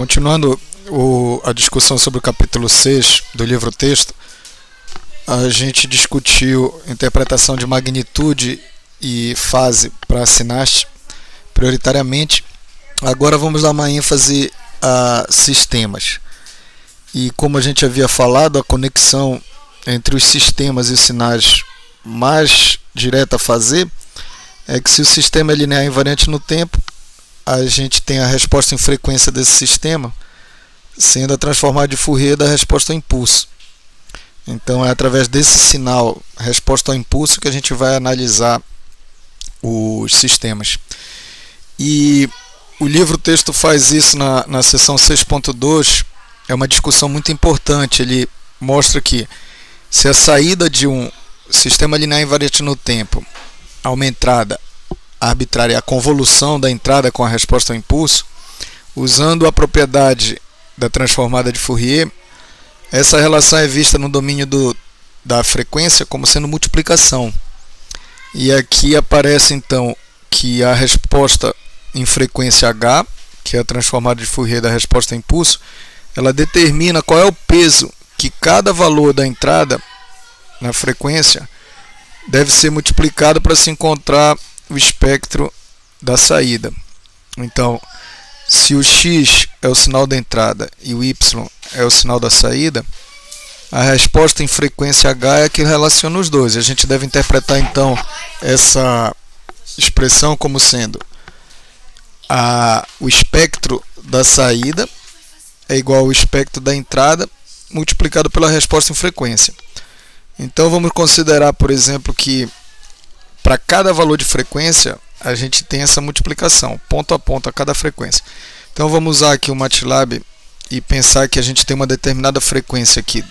Continuando a discussão sobre o capítulo 6 do livro texto, a gente discutiu interpretação de magnitude e fase para sinais prioritariamente. Agora vamos dar uma ênfase a sistemas. E como a gente havia falado, a conexão entre os sistemas e os sinais mais direta a fazer é que se o sistema é linear invariante no tempo, a gente tem a resposta em frequência desse sistema sendo a transformada de Fourier da resposta ao impulso. Então é através desse sinal resposta ao impulso que a gente vai analisar os sistemas. E o livro texto faz isso na seção 6.2. É uma discussão muito importante. Ele mostra que se a saída de um sistema linear invariante no tempo há uma entrada arbitrária, a convolução da entrada com a resposta ao impulso, usando a propriedade da transformada de Fourier, essa relação é vista no domínio da frequência como sendo multiplicação. E aqui aparece então que a resposta em frequência H, que é a transformada de Fourier da resposta ao impulso, ela determina qual é o peso que cada valor da entrada na frequência deve ser multiplicado para se encontrar o espectro da saída. Então, se o x é o sinal da entrada e o y é o sinal da saída, a resposta em frequência H é a que relaciona os dois. A gente deve interpretar então essa expressão como sendo o espectro da saída é igual ao espectro da entrada multiplicado pela resposta em frequência. Então vamos considerar, por exemplo, que para cada valor de frequência a gente tem essa multiplicação, ponto a ponto a cada frequência. Então vamos usar aqui o MATLAB e pensar que a gente tem uma determinada frequência aqui,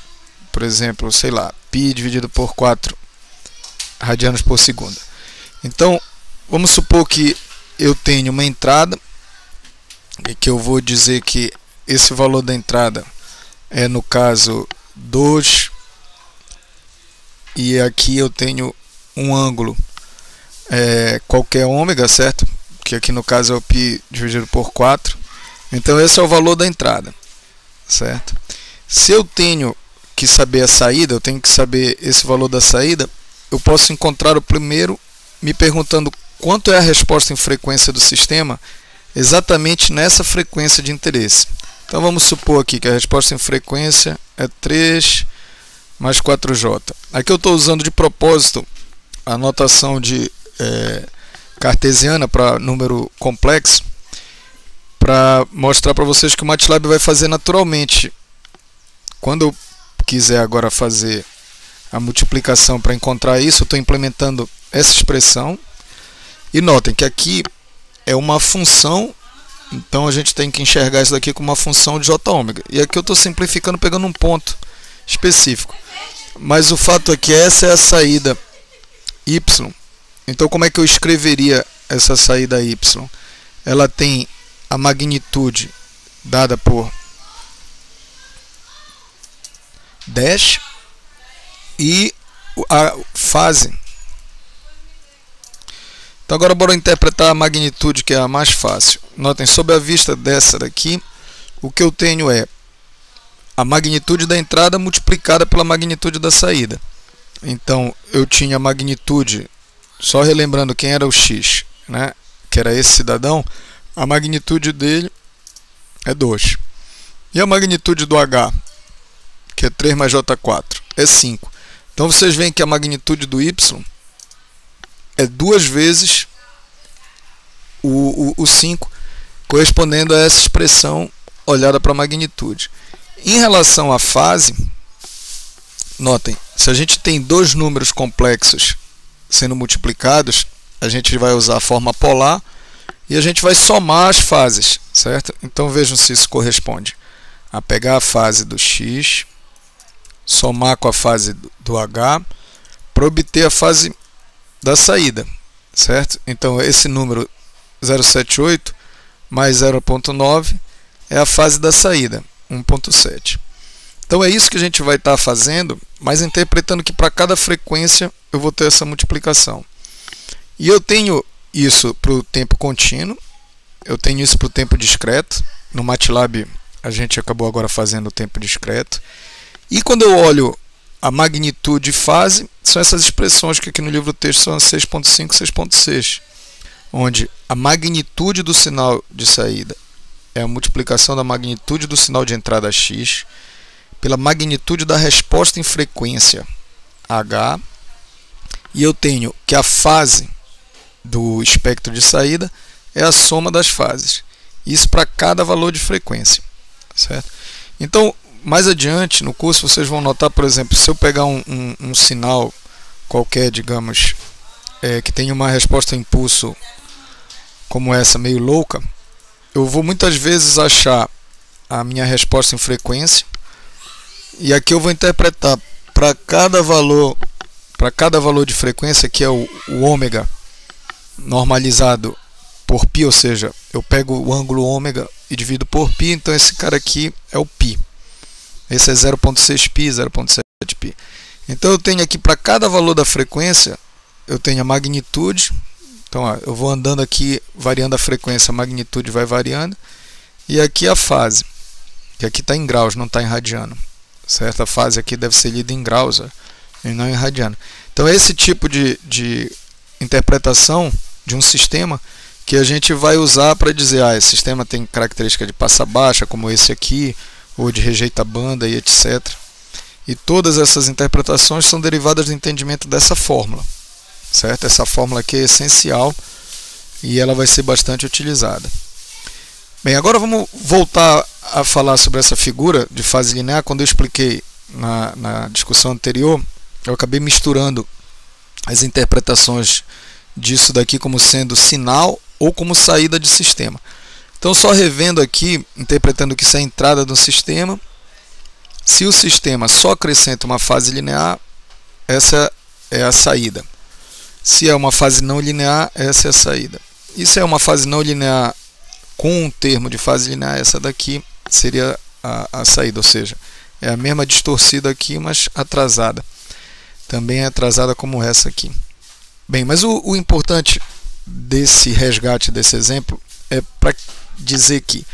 por exemplo, sei lá, π dividido por 4 radianos por segundo. Então vamos supor que eu tenho uma entrada e que eu vou dizer que esse valor da entrada é, no caso, 2, e aqui eu tenho um ângulo qualquer ômega, certo? Que aqui no caso é o π dividido por 4. Então esse é o valor da entrada, certo? Se eu tenho que saber a saída, eu tenho que saber esse valor da saída, eu posso encontrar o primeiro me perguntando quanto é a resposta em frequência do sistema exatamente nessa frequência de interesse. Então vamos supor aqui que a resposta em frequência é 3 mais 4J. Aqui eu estou usando de propósito a notação de cartesiana para número complexo, para mostrar para vocês que o MATLAB vai fazer naturalmente. Quando eu quiser agora fazer a multiplicação para encontrar isso, eu estou implementando essa expressão. E notem que aqui é uma função, então a gente tem que enxergar isso daqui como uma função de J-ômega. E aqui eu estou simplificando, pegando um ponto específico. Mas o fato é que essa é a saída Y. Então como é que eu escreveria essa saída Y? Ela tem a magnitude dada por 10 e a fase. Então agora bora interpretar a magnitude, que é a mais fácil. Notem, sob a vista dessa daqui, o que eu tenho é a magnitude da entrada multiplicada pela magnitude da saída. Então eu tinha a magnitude, só relembrando quem era o x, né, que era esse cidadão, a magnitude dele é 2. E a magnitude do h, que é 3 mais j4, é 5. Então vocês veem que a magnitude do y é 2 vezes o 5, correspondendo a essa expressão olhada para a magnitude. Em relação à fase, notem, se a gente tem dois números complexos sendo multiplicados, a gente vai usar a forma polar e a gente vai somar as fases, certo? Então vejam se isso corresponde a pegar a fase do x, somar com a fase do h, para obter a fase da saída, certo? Então esse número 0,78 mais 0,9 é a fase da saída, 1,7. Então é isso que a gente vai estar fazendo, mas interpretando que para cada frequência eu vou ter essa multiplicação. E eu tenho isso para o tempo contínuo, eu tenho isso para o tempo discreto. No MATLAB a gente acabou agora fazendo o tempo discreto. E quando eu olho a magnitude e fase, são essas expressões que aqui no livro texto são 6.5 e 6.6, onde a magnitude do sinal de saída é a multiplicação da magnitude do sinal de entrada x pela magnitude da resposta em frequência h, e eu tenho que a fase do espectro de saída é a soma das fases. Isso para cada valor de frequência, certo? Então, mais adiante no curso, vocês vão notar, por exemplo, se eu pegar um sinal qualquer, digamos, que tenha uma resposta a impulso como essa, meio louca, eu vou muitas vezes achar a minha resposta em frequência, e aqui eu vou interpretar para cada valor de frequência, que é o ômega normalizado por π, ou seja, eu pego o ângulo ômega e divido por π, então esse cara aqui é o π. Esse é 0.6π, 0.7π. Então eu tenho aqui para cada valor da frequência, eu tenho a magnitude. Então ó, eu vou andando aqui, variando a frequência, a magnitude vai variando. E aqui a fase, que aqui está em graus, não está em radiano. Certo? A fase aqui deve ser lida em graus, ó, e não em radiano. Então é esse tipo de interpretação de um sistema que a gente vai usar para dizer, esse sistema tem característica de passa baixa, como esse aqui, ou de rejeita banda e etc. E todas essas interpretações são derivadas do entendimento dessa fórmula, certo? Essa fórmula aqui é essencial e ela vai ser bastante utilizada. Bem, agora vamos voltar a falar sobre essa figura de fase linear. Quando eu expliquei na discussão anterior, eu acabei misturando as interpretações disso daqui como sendo sinal ou como saída de sistema. Então, só revendo aqui, interpretando que isso é a entrada do sistema. Se o sistema só acrescenta uma fase linear, essa é a saída. Se é uma fase não linear, essa é a saída. E se é uma fase não linear com um termo de fase linear, essa daqui seria a saída, ou seja, é a mesma distorcida aqui, mas atrasada. Também é atrasada como essa aqui. Bem, mas o importante desse resgate desse exemplo é para dizer que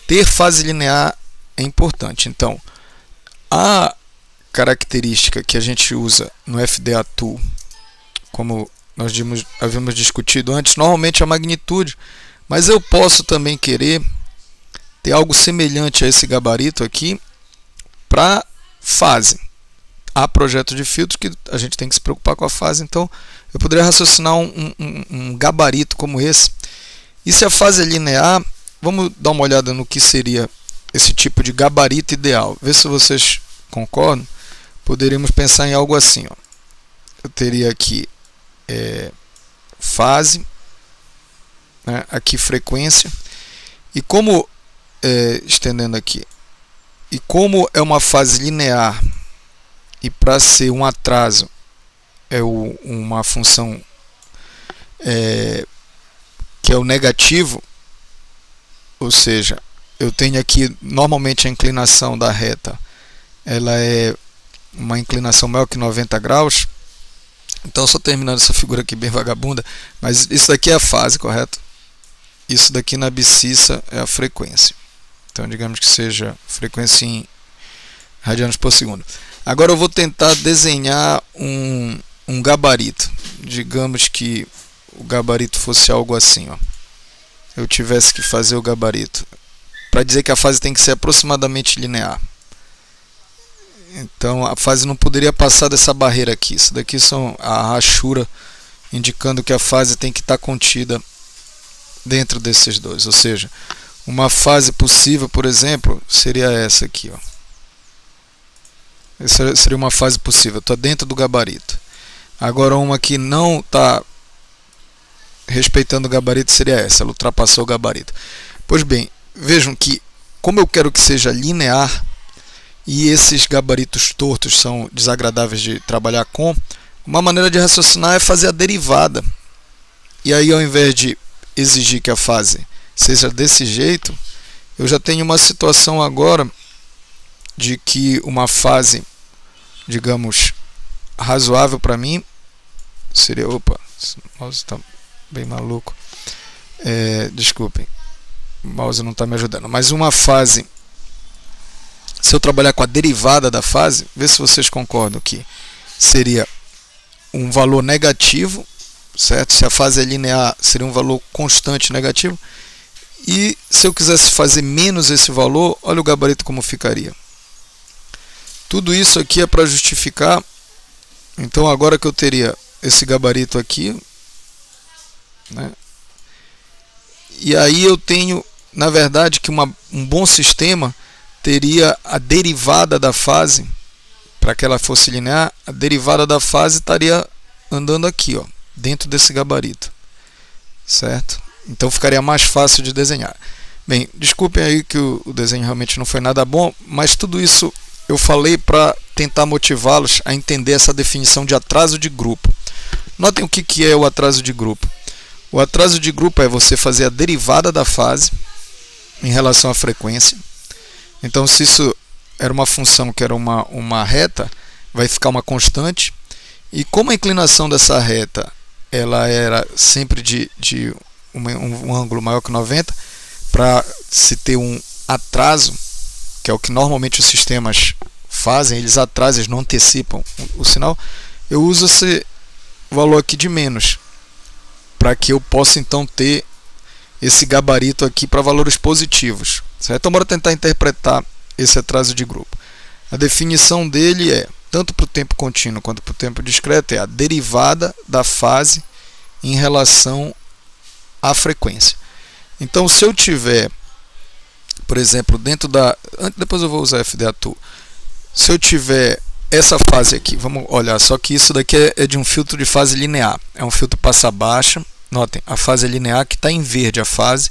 ter fase linear é importante. Então, a característica que a gente usa no FDA Tool, como nós havíamos discutido antes, normalmente é a magnitude, mas eu posso também querer ter algo semelhante a esse gabarito aqui para fase. Há projetos de filtro que a gente tem que se preocupar com a fase, então eu poderia raciocinar um gabarito como esse. E se a fase é linear, vamos dar uma olhada no que seria esse tipo de gabarito ideal. Vê se vocês concordam. Poderíamos pensar em algo assim, ó. Eu teria aqui fase, né, aqui frequência, e como estendendo aqui, e como é uma fase linear e para ser um atraso é uma função que é o negativo, ou seja, eu tenho aqui normalmente a inclinação da reta, ela é uma inclinação maior que 90 graus. Então, só terminando essa figura aqui bem vagabunda, mas isso daqui é a fase, correto? Isso daqui na abscissa é a frequência. Então, digamos que seja frequência em radianos por segundo. Agora eu vou tentar desenhar um gabarito. Digamos que o gabarito fosse algo assim, ó. Eu tivesse que fazer o gabarito para dizer que a fase tem que ser aproximadamente linear. Então a fase não poderia passar dessa barreira aqui. Isso daqui são a rachura indicando que a fase tem que estar contida dentro desses dois. Ou seja, uma fase possível, por exemplo, seria essa aqui, ó. Essa seria uma fase possível, está dentro do gabarito. Agora uma que não está respeitando o gabarito seria essa, ela ultrapassou o gabarito. Pois bem, vejam que como eu quero que seja linear, e esses gabaritos tortos são desagradáveis de trabalhar com, uma maneira de raciocinar é fazer a derivada. E aí, ao invés de exigir que a fase seja desse jeito, eu já tenho uma situação agora de que uma fase, digamos, razoável para mim seria... Opa, esse mouse está bem maluco. Desculpem, o mouse não está me ajudando. Mas uma fase se eu trabalhar com a derivada da fase, vê se vocês concordam que seria um valor negativo, certo? Se a fase é linear, seria um valor constante negativo. E se eu quisesse fazer menos esse valor, olha o gabarito como ficaria. Tudo isso aqui é para justificar. Então agora que eu teria esse gabarito aqui, né? E aí eu tenho, na verdade, que um bom sistema teria a derivada da fase, para que ela fosse linear, a derivada da fase estaria andando aqui, ó, dentro desse gabarito, certo? Então ficaria mais fácil de desenhar. Bem, desculpem aí que o desenho realmente não foi nada bom, mas tudo isso eu falei para tentar motivá-los a entender essa definição de atraso de grupo. Notem o que é o atraso de grupo. O atraso de grupo é você fazer a derivada da fase em relação à frequência. Então, se isso era uma função que era uma reta, vai ficar uma constante. E como a inclinação dessa reta ela era sempre de um ângulo maior que 90, para se ter um atraso, que é o que normalmente os sistemas fazem, eles atrasam, eles não antecipam o sinal, eu uso esse valor aqui de menos, para que eu possa então ter esse gabarito aqui para valores positivos, certo? Então bora tentar interpretar esse atraso de grupo. A definição dele é, tanto para o tempo contínuo quanto para o tempo discreto, é a derivada da fase em relação à frequência. Então se eu tiver, por exemplo, dentro da... Depois eu vou usar FDATool. Se eu tiver essa fase aqui, vamos olhar, só que isso daqui é de um filtro de fase linear. É um filtro passa baixa. Notem, a fase é linear, que está em verde a fase,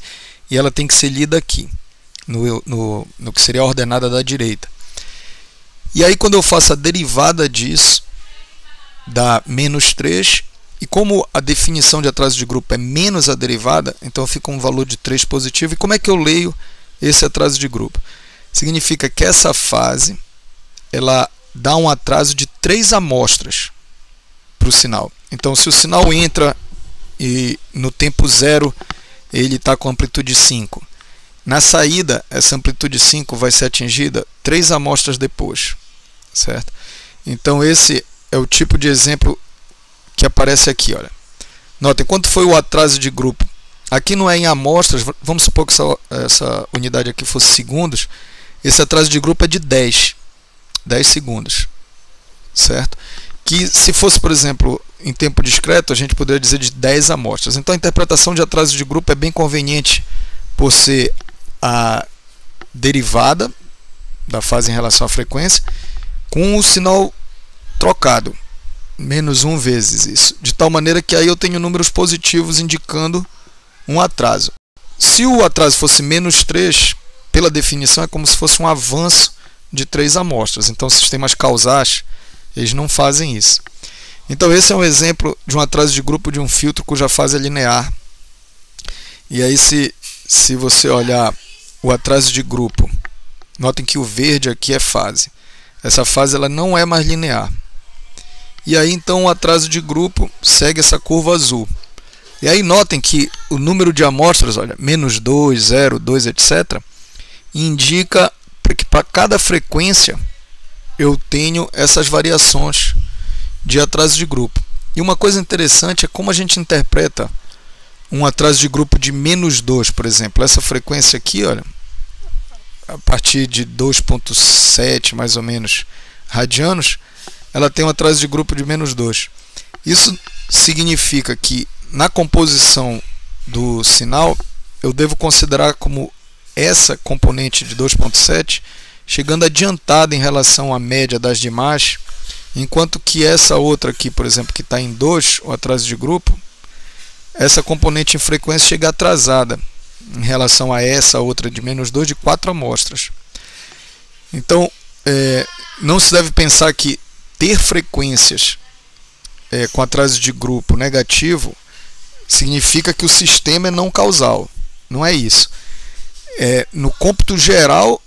e ela tem que ser lida aqui, no que seria a ordenada da direita. E aí quando eu faço a derivada disso, dá menos 3, e como a definição de atraso de grupo é menos a derivada, então fica um valor de 3 positivo. E como é que eu leio esse atraso de grupo? Significa que essa fase ela dá um atraso de 3 amostras para o sinal. Então se o sinal entra e no tempo 0 ele está com amplitude 5, na saída essa amplitude 5 vai ser atingida 3 amostras depois, certo? Então esse é o tipo de exemplo que aparece aqui, olha. Notem, quanto foi o atraso de grupo? Aqui não é em amostras, vamos supor que essa unidade aqui fosse segundos, esse atraso de grupo é de 10 segundos, certo? Que se fosse, por exemplo, em tempo discreto, a gente poderia dizer de 10 amostras. Então a interpretação de atraso de grupo é bem conveniente por ser a derivada da fase em relação à frequência com o sinal trocado, menos 1 vezes isso, de tal maneira que aí eu tenho números positivos indicando um atraso. Se o atraso fosse menos 3, pela definição é como se fosse um avanço de 3 amostras. Então sistemas causais, eles não fazem isso. Então esse é um exemplo de um atraso de grupo de um filtro cuja fase é linear. E aí se você olhar o atraso de grupo, notem que o verde aqui é fase. Essa fase ela não é mais linear. E aí então o atraso de grupo segue essa curva azul. E aí notem que o número de amostras, olha, menos 2, 0, 2, etc., indica que para cada frequência eu tenho essas variações de atraso de grupo. E uma coisa interessante é como a gente interpreta um atraso de grupo de menos 2, por exemplo. Essa frequência aqui, olha, a partir de 2,7 mais ou menos radianos, ela tem um atraso de grupo de menos 2. Isso significa que na composição do sinal eu devo considerar como essa componente de 2,7 chegando adiantada em relação à média das demais, enquanto que essa outra aqui, por exemplo, que está em 2, o atraso de grupo, essa componente em frequência chega atrasada em relação a essa outra de menos 2 de 4 amostras. Então, não se deve pensar que ter frequências com atraso de grupo negativo significa que o sistema é não causal. Não é isso. No cômputo geral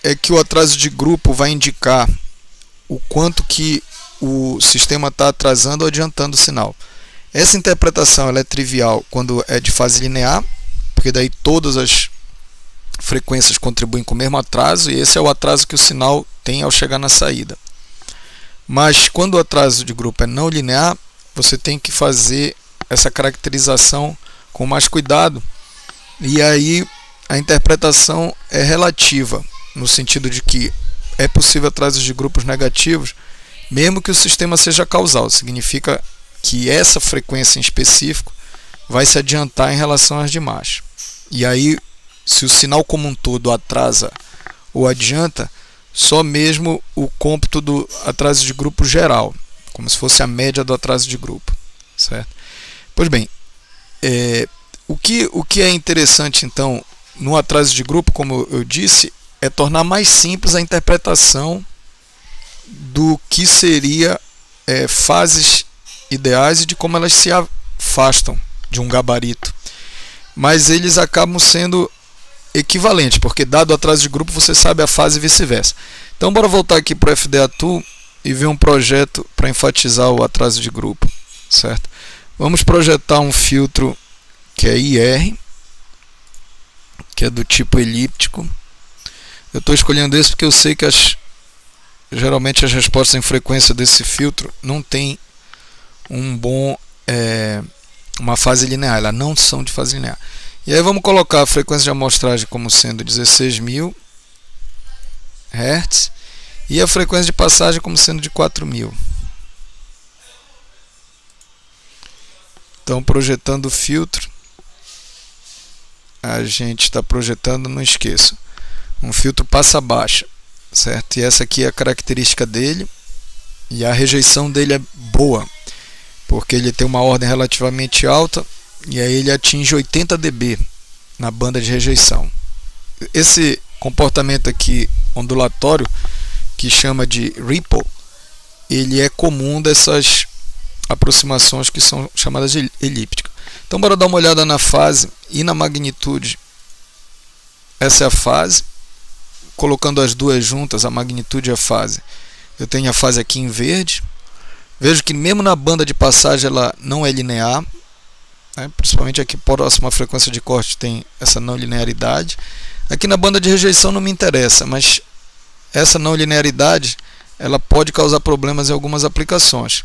é que o atraso de grupo vai indicar o quanto que o sistema está atrasando ou adiantando o sinal. Essa interpretação ela é trivial quando é de fase linear, porque daí todas frequências contribuem com o mesmo atraso, e esse é o atraso que o sinal tem ao chegar na saída. Mas quando o atraso de grupo é não linear, você tem que fazer essa caracterização com mais cuidado, e aí a interpretação é relativa, no sentido de que é possível atrasos de grupos negativos, mesmo que o sistema seja causal. Significa que essa frequência em específico vai se adiantar em relação às demais. E aí, se o sinal como um todo atrasa ou adianta, só mesmo o cômputo do atraso de grupo geral, como se fosse a média do atraso de grupo, certo? Pois bem, o que é interessante então no atraso de grupo, como eu disse, é tornar mais simples a interpretação do que seria fases ideais e de como elas se afastam de um gabarito. Mas eles acabam sendo equivalentes, porque dado o atraso de grupo você sabe a fase e vice-versa. Então bora voltar aqui para o FDA Tool e ver um projeto para enfatizar o atraso de grupo, certo? Vamos projetar um filtro que é IR, que é do tipo elíptico. Eu estou escolhendo esse porque eu sei que geralmente as respostas em frequência desse filtro não tem uma fase linear, elas não são de fase linear. E aí vamos colocar a frequência de amostragem como sendo 16.000 Hz e a frequência de passagem como sendo de 4.000. Então, projetando o filtro, a gente está projetando, não esqueça, um filtro passa baixa, certo? E essa aqui é a característica dele, e a rejeição dele é boa, porque ele tem uma ordem relativamente alta, e aí ele atinge 80 dB na banda de rejeição. Esse comportamento aqui ondulatório, que chama de ripple, ele é comum dessas aproximações que são chamadas de elípticas. Então bora dar uma olhada na fase e na magnitude. Essa é a fase, colocando as duas juntas, a magnitude e a fase. Eu tenho a fase aqui em verde. Vejo que mesmo na banda de passagem ela não é linear, né? Principalmente aqui próximo à frequência de corte tem essa não linearidade. Aqui na banda de rejeição não me interessa, mas essa não linearidade ela pode causar problemas em algumas aplicações.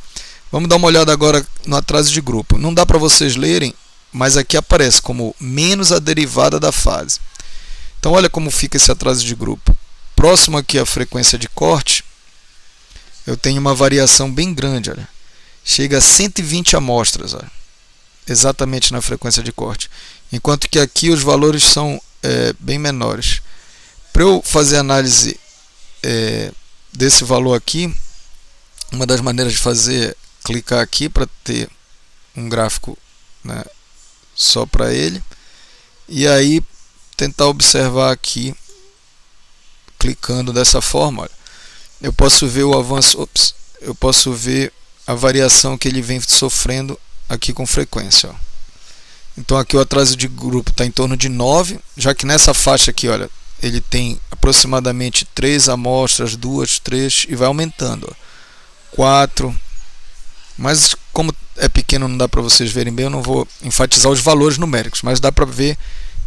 Vamos dar uma olhada agora no atraso de grupo. Não dá para vocês lerem, mas aqui aparece como menos a derivada da fase. Então olha como fica esse atraso de grupo. Próximo aqui à frequência de corte, eu tenho uma variação bem grande, olha. Chega a 120 amostras, olha, exatamente na frequência de corte. Enquanto que aqui os valores são bem menores. Para eu fazer análise desse valor aqui, uma das maneiras de fazer é clicar aqui para ter um gráfico, né, só para ele, e aí tentar observar aqui, clicando dessa forma, olha, eu posso ver o avanço, eu posso ver a variação que ele vem sofrendo aqui com frequência, ó. Então aqui o atraso de grupo está em torno de 9, já que nessa faixa aqui, olha, ele tem aproximadamente 3 amostras, 2, 3 e vai aumentando, ó. 4, mas como é pequeno não dá para vocês verem bem, eu não vou enfatizar os valores numéricos, mas dá para ver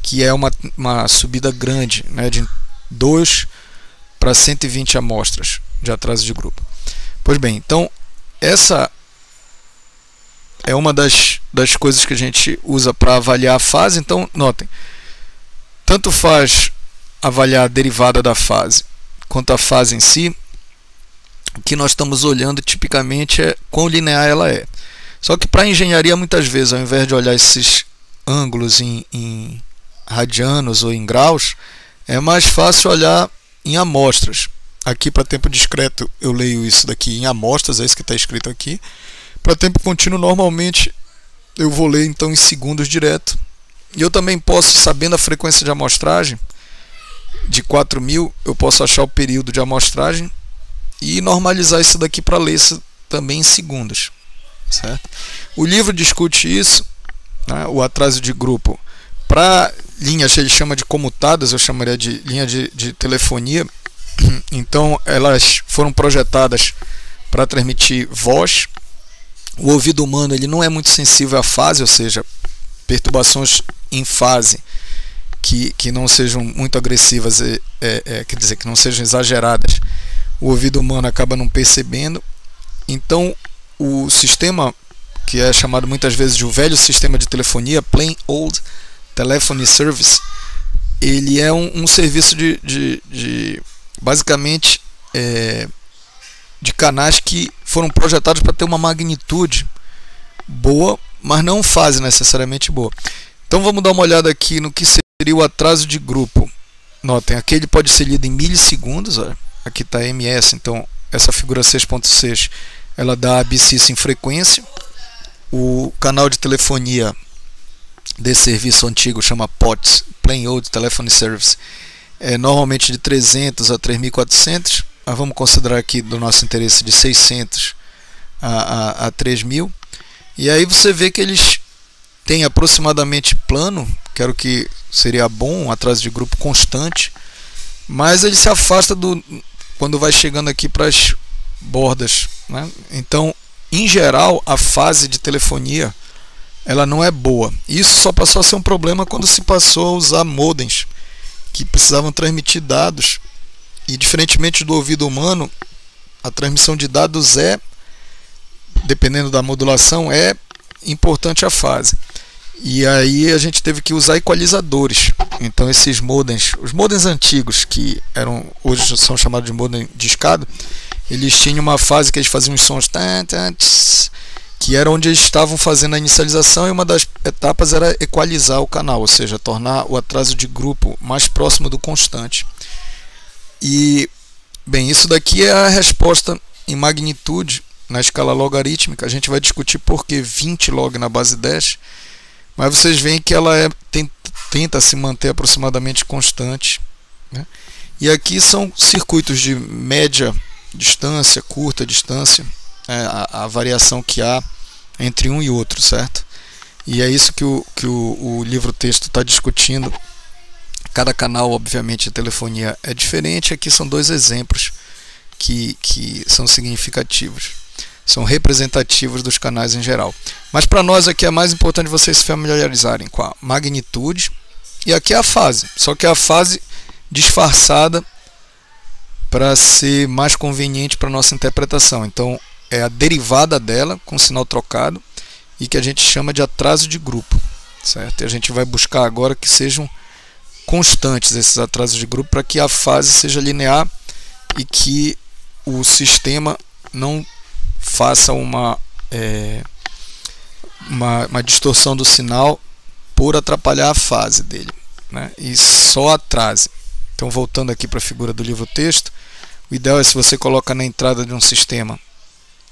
que é uma subida grande, né, de 2 para 120 amostras de atraso de grupo. Pois bem, então essa é uma das coisas que a gente usa para avaliar a fase. Então notem, tanto faz avaliar a derivada da fase quanto a fase em si, o que nós estamos olhando tipicamente é quão linear ela é. Só que para a engenharia, muitas vezes, ao invés de olhar esses ângulos em radianos ou em graus, é mais fácil olhar em amostras. Aqui para tempo discreto eu leio isso daqui em amostras, é isso que está escrito aqui. Para tempo contínuo, normalmente eu vou ler então em segundos direto. E eu também posso, sabendo a frequência de amostragem de 4.000, eu posso achar o período de amostragem e normalizar isso daqui para ler isso também em segundos, certo? O livro discute isso, né, o atraso de grupo. Para linhas, ele chama de comutadas, eu chamaria de linha de telefonia. Então elas foram projetadas para transmitir voz. O ouvido humano ele não é muito sensível à fase, ou seja, perturbações em fase que não sejam muito agressivas, quer dizer, que não sejam exageradas, o ouvido humano acaba não percebendo. Então o sistema, que é chamado muitas vezes de o velho sistema de telefonia, Plain Old Telephony Service, ele é um serviço de basicamente de canais que foram projetados para ter uma magnitude boa, mas não fase necessariamente boa. Então vamos dar uma olhada aqui no que seria o atraso de grupo. Notem, aqui ele pode ser lido em milissegundos. Olha, aqui está ms, então essa figura 6.6 ela dá abscissa em frequência. O canal de telefonia desse serviço antigo chama POTS, Plain Old Telephone Service, é normalmente de 300 a 3.400, mas vamos considerar aqui do nosso interesse de 600 a 3.000. E aí você vê que eles têm aproximadamente plano, que era o que seria bom, um atraso de grupo constante, mas ele se afasta quando vai chegando aqui para as bordas, né? Então, em geral, a fase de telefonia ela não é boa. Isso só passou a ser um problema quando se passou a usar modems que precisavam transmitir dados, e diferentemente do ouvido humano, a transmissão de dados dependendo da modulação, é importante a fase. E aí a gente teve que usar equalizadores. Então esses modems, os modems antigos, que hoje são chamados de modem discado, eles tinham uma fase que eles faziam os sons que era onde eles estavam fazendo a inicialização, e uma das etapas era equalizar o canal, ou seja, tornar o atraso de grupo mais próximo do constante. E, bem, isso daqui é a resposta em magnitude na escala logarítmica. A gente vai discutir por que 20 log na base 10, mas vocês veem que ela tenta se manter aproximadamente constante, né? E aqui são circuitos de média distância, curta distância, a variação que há entre um e outro, certo? E é isso que o livro-texto está discutindo. Cada canal, obviamente, de telefonia é diferente. Aqui são dois exemplos que são significativos, são representativos dos canais em geral. Mas para nós aqui é mais importante vocês se familiarizarem com a magnitude, e aqui é a fase, só que é a fase disfarçada para ser mais conveniente para a nossa interpretação. Então é a derivada dela com sinal trocado, e que a gente chama de atraso de grupo, certo? E a gente vai buscar agora que sejam constantes esses atrasos de grupo, para que a fase seja linear e que o sistema não faça uma distorção do sinal por atrapalhar a fase dele, né? E só atrase. Então, voltando aqui para a figura do livro-texto, o ideal é, se você coloca na entrada de um sistema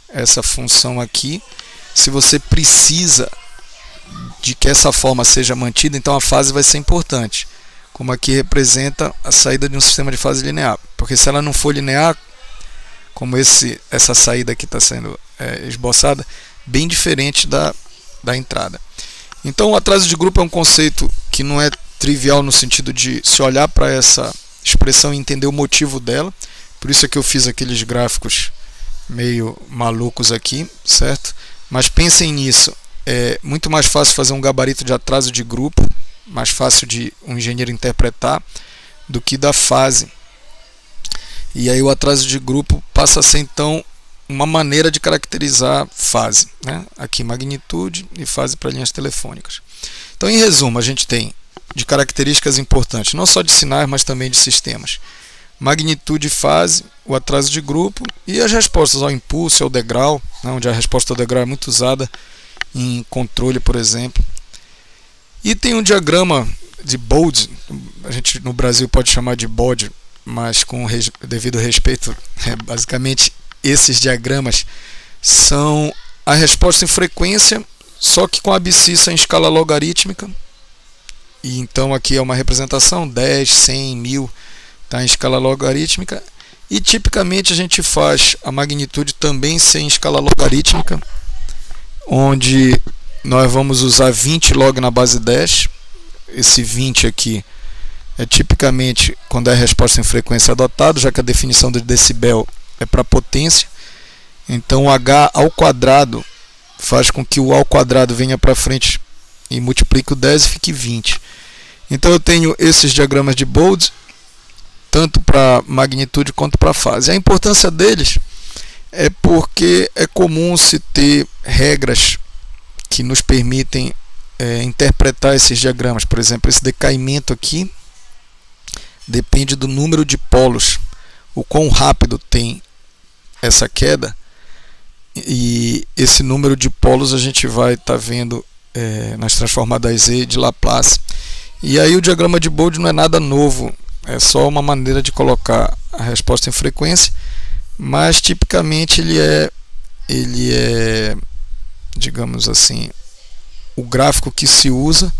essa função aqui, se você precisa de que essa forma seja mantida, então a fase vai ser importante, como aqui representa a saída de um sistema de fase linear, porque se ela não for linear, como essa saída aqui está sendo esboçada, bem diferente da entrada. Então o atraso de grupo é um conceito que não é trivial, no sentido de se olhar para essa expressão e entender o motivo dela. Por isso é que eu fiz aqueles gráficos meio malucos aqui, certo? Mas pensem nisso, é muito mais fácil fazer um gabarito de atraso de grupo, mais fácil de um engenheiro interpretar, do que da fase. E aí o atraso de grupo passa a ser então uma maneira de caracterizar fase, né? Aqui magnitude e fase para linhas telefônicas. Então, em resumo, a gente tem de características importantes, não só de sinais, mas também de sistemas: magnitude e fase, o atraso de grupo e as respostas ao impulso, ao degrau, né, onde a resposta ao degrau é muito usada em controle, por exemplo. E tem um diagrama de Bode, a gente no Brasil pode chamar de Bode, mas com devido respeito, basicamente esses diagramas são a resposta em frequência, só que com a abscissa em escala logarítmica. E então aqui é uma representação 10, 100, 1000, tá em escala logarítmica, e tipicamente a gente faz a magnitude também sem escala logarítmica, onde nós vamos usar 20 log na base 10. Esse 20 aqui é tipicamente quando é a resposta em frequência adotado, já que a definição do decibel é para potência. Então o h ao quadrado faz com que o ao quadrado venha para frente e multiplique o 10 e fique 20. Então eu tenho esses diagramas de Bode, tanto para magnitude quanto para fase. A importância deles é porque é comum se ter regras que nos permitem interpretar esses diagramas. Por exemplo, esse decaimento aqui depende do número de polos, o quão rápido tem essa queda, e esse número de polos a gente vai estar vendo nas transformadas Z de Laplace. E aí o diagrama de Bode não é nada novo, é só uma maneira de colocar a resposta em frequência, mas tipicamente ele é, digamos assim, o gráfico que se usa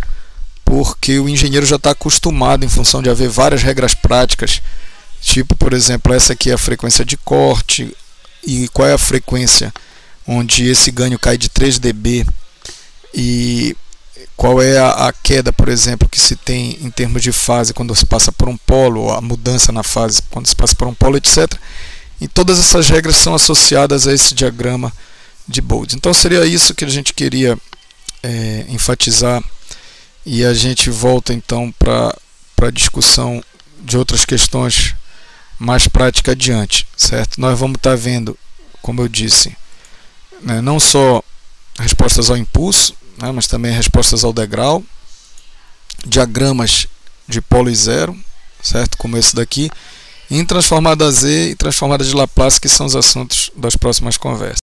porque o engenheiro já está acostumado, em função de haver várias regras práticas, tipo, por exemplo, essa aqui é a frequência de corte, e qual é a frequência onde esse ganho cai de 3 dB, e qual é a queda, por exemplo, que se tem em termos de fase quando se passa por um polo, ou a mudança na fase quando se passa por um polo, etc. E todas essas regras são associadas a esse diagrama de Bode. Então seria isso que a gente queria enfatizar, e a gente volta então para a discussão de outras questões mais práticas adiante, certo? Nós vamos estar vendo, como eu disse, né, não só respostas ao impulso, né, mas também respostas ao degrau, diagramas de polo e zero, certo? Como esse daqui, em transformada Z e transformada de Laplace, que são os assuntos das próximas conversas.